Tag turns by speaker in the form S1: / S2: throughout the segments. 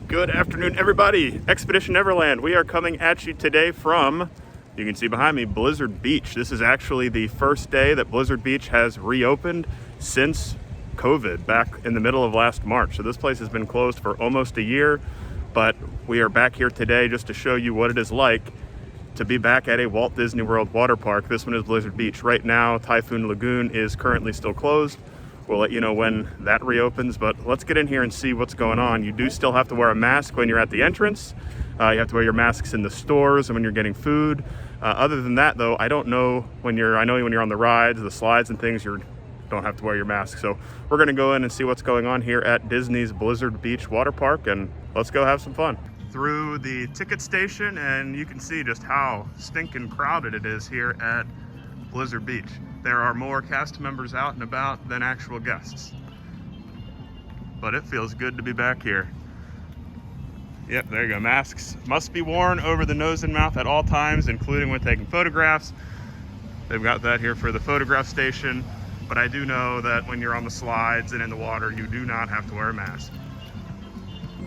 S1: Good afternoon, everybody. Expedition Neverland. We are coming at you today from, you can see behind me, Blizzard Beach. This is actually the first day that Blizzard Beach has reopened since COVID back in the middle of last March. So this place has been closed for almost a year, but we are back here today just to show you what it is like to be back at a Walt Disney World water park. This one is Blizzard Beach. Right now, Typhoon Lagoon is currently still closed. We'll let you know when that reopens, but let's get in here and see what's going on. You do still have to wear a mask when you're at the entrance. You have to wear your masks in the stores and when you're getting food. Other than that, though, I don't know when you're on the rides, the slides and things, you don't have to wear your mask. So we're gonna go in and see what's going on here at Disney's Blizzard Beach Water Park, and let's go have some fun. Through the ticket station, and you can see just how stinking crowded it is here at Blizzard Beach. There are more cast members out and about than actual guests. But it feels good to be back here. Yep, there you go. Masks must be worn over the nose and mouth at all times, including when taking photographs. They've got that here for the photograph station. But I do know that when you're on the slides and in the water, you do not have to wear a mask.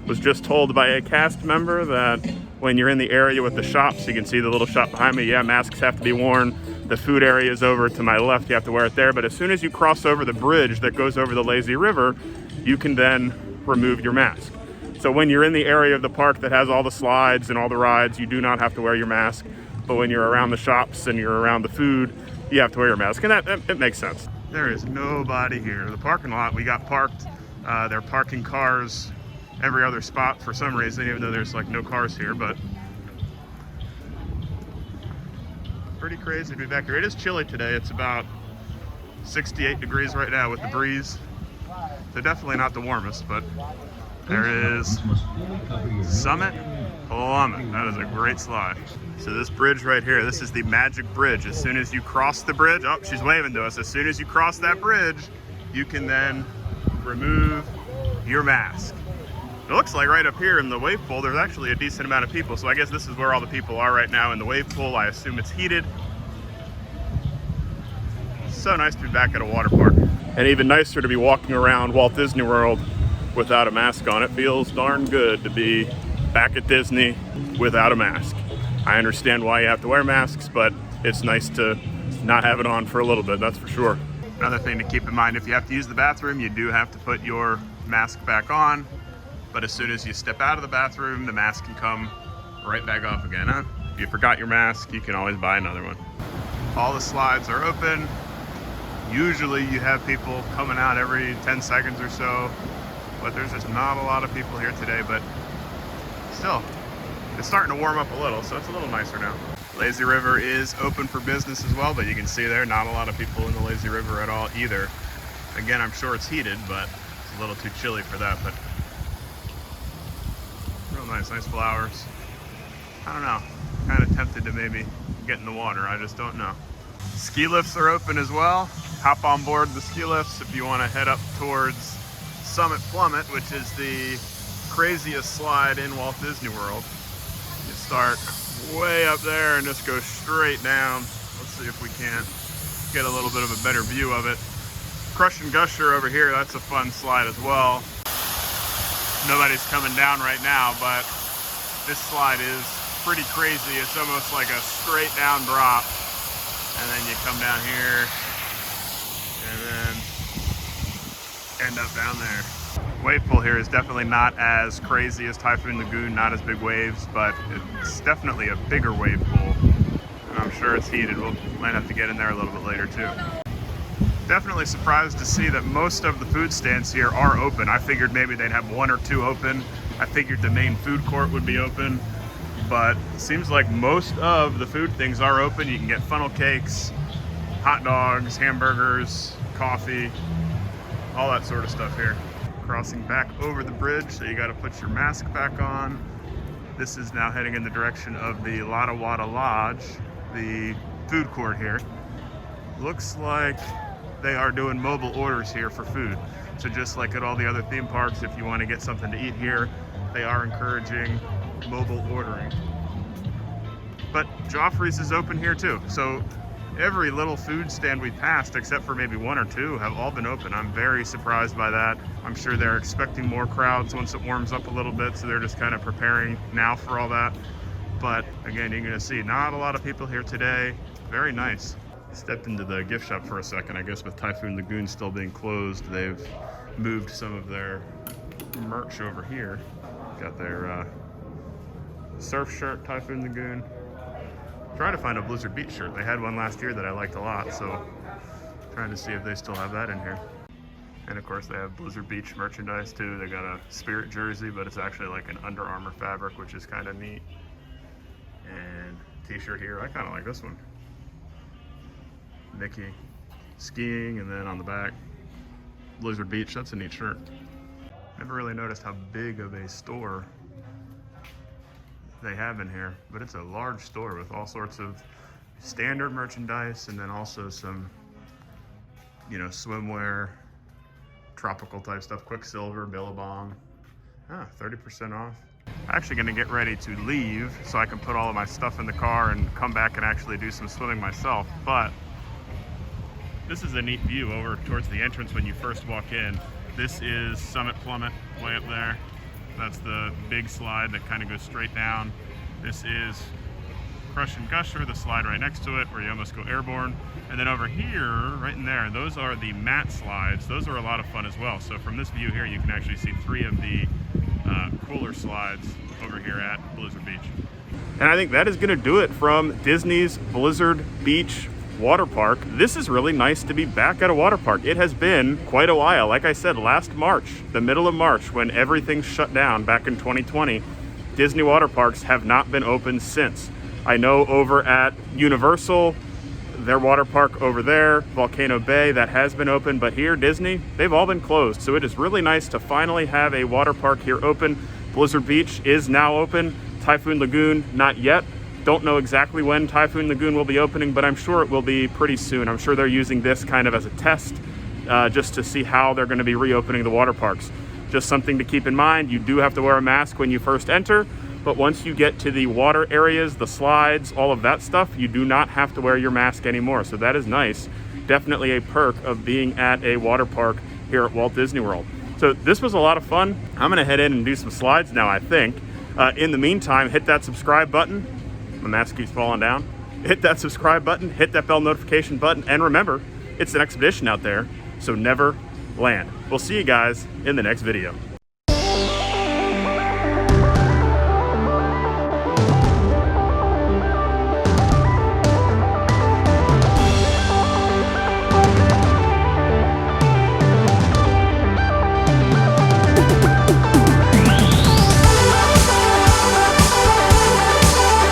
S1: Was just told by a cast member that when you're in the area with the shops, you can see the little shop behind me, yeah, masks have to be worn. The food area is over to my left, you have to wear it there. But as soon as you cross over the bridge that goes over the lazy river, you can then remove your mask. So when you're in the area of the park that has all the slides and all the rides, you do not have to wear your mask. But when you're around the shops and you're around the food, you have to wear your mask. And that makes sense. There is nobody here. The parking lot, we got parked. They're parking cars every other spot for some reason, even though there's like no cars here, but pretty crazy to be back here. It is chilly today. It's about 68 degrees right now with the breeze. So definitely not the warmest, but there is Summit Plummet. That is a great slide. So this bridge right here, this is the Magic Bridge. As soon as you cross the bridge, oh, she's waving to us. As soon as you cross that bridge, you can then remove your mask. It looks like right up here in the wave pool, there's actually a decent amount of people. So I guess this is where all the people are right now in the wave pool. I assume it's heated. So nice to be back at a water park. And even nicer to be walking around Walt Disney World without a mask on. It feels darn good to be back at Disney without a mask. I understand why you have to wear masks, but it's nice to not have it on for a little bit, that's for sure. Another thing to keep in mind, if you have to use the bathroom, you do have to put your mask back on. But as soon as you step out of the bathroom, the mask can come right back off again. Huh? If you forgot your mask, you can always buy another one. All the slides are open. Usually you have people coming out every 10 seconds or so, but there's just not a lot of people here today, but still, it's starting to warm up a little, so it's a little nicer now. Lazy River is open for business as well, but you can see there, not a lot of people in the Lazy River at all either. Again, I'm sure it's heated, but it's a little too chilly for that, but real nice flowers. I don't know, kind of tempted to maybe get in the water, I just don't know. Ski lifts are open as well. Hop on board the ski lifts if you want to head up towards Summit Plummet, which is the craziest slide in Walt Disney World. You start way up there and just go straight down. Let's see if we can't get a little bit of a better view of it. Crush and Gusher over here, that's a fun slide as well. Nobody's coming down right now, but this slide is pretty crazy. It's almost like a straight down drop. And then you come down here and then end up down there. Wave pool here is definitely not as crazy as Typhoon Lagoon, not as big waves, but it's definitely a bigger wave pool. And I'm sure it's heated. We'll might have to get in there a little bit later too. Definitely surprised to see that most of the food stands here are open. I figured maybe they'd have one or two open. I figured the main food court would be open, but it seems like most of the food things are open. You can get funnel cakes, hot dogs, hamburgers, coffee, all that sort of stuff here. Crossing back over the bridge, so you got to put your mask back on. This is now heading in the direction of the Lotta Wada Lodge, the food court here. Looks like they are doing mobile orders here for food. So just like at all the other theme parks, if you want to get something to eat here, they are encouraging mobile ordering. But Joffrey's is open here too. So every little food stand we passed, except for maybe one or two, have all been open. I'm very surprised by that. I'm sure they're expecting more crowds once it warms up a little bit, so they're just kind of preparing now for all that. But again, you're gonna see not a lot of people here today. Very nice. Stepped into the gift shop for a second. I guess with Typhoon Lagoon still being closed, they've moved some of their merch over here. Got their surf shirt, Typhoon Lagoon. Trying to find a Blizzard Beach shirt. They had one last year that I liked a lot, so trying to see if they still have that in here. And of course they have Blizzard Beach merchandise too. They got a Spirit jersey, but it's actually like an Under Armour fabric, which is kind of neat. And t-shirt here, I kind of like this one. Mickey skiing, and then on the back, Blizzard Beach. That's a neat shirt. Never really noticed how big of a store they have in here, but it's a large store with all sorts of standard merchandise, and then also some, you know, swimwear, tropical type stuff, Quicksilver, Billabong. 30% off. I'm actually gonna get ready to leave so I can put all of my stuff in the car and come back and actually do some swimming myself, but this is a neat view over towards the entrance when you first walk in. This is Summit Plummet way up there. That's the big slide that kind of goes straight down. This is Crush and Gusher, the slide right next to it where you almost go airborne. And then over here, right in there, those are the mat slides. Those are a lot of fun as well. So from this view here, you can actually see 3 of the cooler slides over here at Blizzard Beach. And I think that is gonna do it from Disney's Blizzard Beach water park. This is really nice to be back at a water park. It has been quite a while. Like I said, last March, the middle of March, when everything shut down back in 2020, Disney water parks have not been open since. I know over at Universal, their water park over there, Volcano Bay, that has been open, but here, Disney, they've all been closed. So it is really nice to finally have a water park here open. Blizzard Beach is now open. Typhoon Lagoon, not yet. Don't know exactly when Typhoon Lagoon will be opening, but I'm sure it will be pretty soon. I'm sure they're using this kind of as a test just to see how they're going to be reopening the water parks. Just something to keep in mind. You do have to wear a mask when you first enter, but once you get to the water areas, the slides, all of that stuff, you do not have to wear your mask anymore. So that is nice. Definitely a perk of being at a water park here at Walt Disney World. So this was a lot of fun. I'm going to head in and do some slides now, I think. In the meantime, hit that subscribe button. My mask keeps falling down. Hit that subscribe button, hit that bell notification button, and remember, it's an expedition out there, so never land. We'll see you guys in the next video.